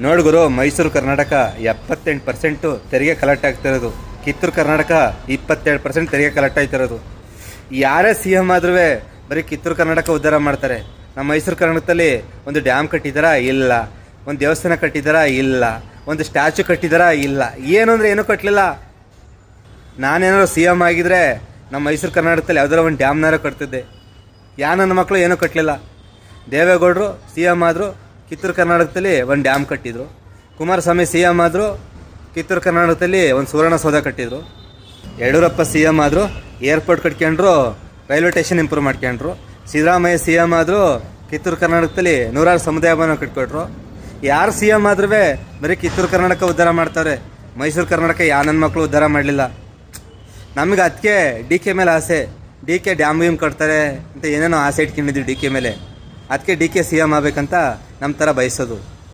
ನೋಡು ಗುರು, ಮೈಸೂರು ಕರ್ನಾಟಕ 78% ತೆರಿಗೆ ಕಲೆಕ್ಟ್ ಆಗ್ತಿರೋದು. ಕಿತ್ತೂರು ಕರ್ನಾಟಕ 22% ತೆರಿಗೆ ಕಲೆಕ್ಟ್ ಆಗ್ತಿರೋದು. ಯಾರೇ ಸಿ ಎಮ್ ಆದ್ರೂ ಬರೀ ಕಿತ್ತೂರು ಕರ್ನಾಟಕ ಉದ್ಧಾರ ಮಾಡ್ತಾರೆ. ನಮ್ಮ ಮೈಸೂರು ಕರ್ನಾಟಕದಲ್ಲಿ ಒಂದು ಡ್ಯಾಮ್ ಕಟ್ಟಿದಾರಾ? ಇಲ್ಲ. ಒಂದು ದೇವಸ್ಥಾನ ಕಟ್ಟಿದಾರಾ? ಇಲ್ಲ. ಒಂದು ಸ್ಟ್ಯಾಚು ಕಟ್ಟಿದಾರಾ? ಇಲ್ಲ. ಏನು ಅಂದರೆ ಏನೂ ಕಟ್ಟಲಿಲ್ಲ. ನಾನೇನಾದ್ರು ಸಿ ಎಮ್ ಆಗಿದ್ರೆ ನಮ್ಮ ಮೈಸೂರು ಕರ್ನಾಟಕದಲ್ಲಿ ಯಾವ್ದಾರ ಒಂದು ಡ್ಯಾಮ್ನಾರು ಕಟ್ತಿದ್ದೆ. ನನ್ನ ಮಕ್ಕಳು ಏನೂ ಕಟ್ಟಲಿಲ್ಲ. ದೇವೇಗೌಡರು ಸಿ ಎಮ್ ಆದರು, ಕಿತ್ತೂರು ಕರ್ನಾಟಕದಲ್ಲಿ ಒಂದು ಡ್ಯಾಮ್ ಕಟ್ಟಿದರು. ಕುಮಾರಸ್ವಾಮಿ ಸಿ ಎಮ್ ಆದರು, ಕಿತ್ತೂರು ಕರ್ನಾಟಕದಲ್ಲಿ ಒಂದು ಸುವರ್ಣಸೌಧ ಕಟ್ಟಿದರು. ಯಡಿಯೂರಪ್ಪ ಸಿ ಎಮ್ ಆದರು, ಏರ್ಪೋರ್ಟ್ ಕಟ್ಕೊಂಡ್ರು, ರೈಲ್ವೆ ಸ್ಟೇಷನ್ ಇಂಪ್ರೂವ್ ಮಾಡ್ಕೊಂಡ್ರು. ಸಿದ್ದರಾಮಯ್ಯ ಸಿ ಎಮ್ ಆದರು, ಕಿತ್ತೂರು ಕರ್ನಾಟಕದಲ್ಲಿ 100 ಸಮುದಾಯ ಭವನ ಕಟ್ಕೊಟ್ರು. ಯಾರು ಸಿ ಎಮ್ ಆದ್ರೂ ಬರೀ ಕಿತ್ತೂರು ಕರ್ನಾಟಕ ಉದ್ಧಾರ ಮಾಡ್ತಾರೆ. ಮೈಸೂರು ಕರ್ನಾಟಕ ನನ್ನ ಮಕ್ಕಳು ಉದ್ಧಾರ ಮಾಡಲಿಲ್ಲ. ನಮಗೆ ಅದಕ್ಕೆ ಡಿ ಕೆ ಮೇಲೆ ಆಸೆ. ಡಿ ಕೆ ಡ್ಯಾಮ್ ಗೀಮ್ ಕಟ್ತಾರೆ ಅಂತ ಏನೇನೋ ಆಸೆ ಇಟ್ಕೊಂಡಿದ್ವಿ ಡಿ ಕೆ ಮೇಲೆ. ಅದಕ್ಕೆ ಡಿ ಕೆ ಸಿ ಎಮ್ ಆಗಬೇಕಂತ ನಮ್ಮ ಥರ ಬಯಸೋದು.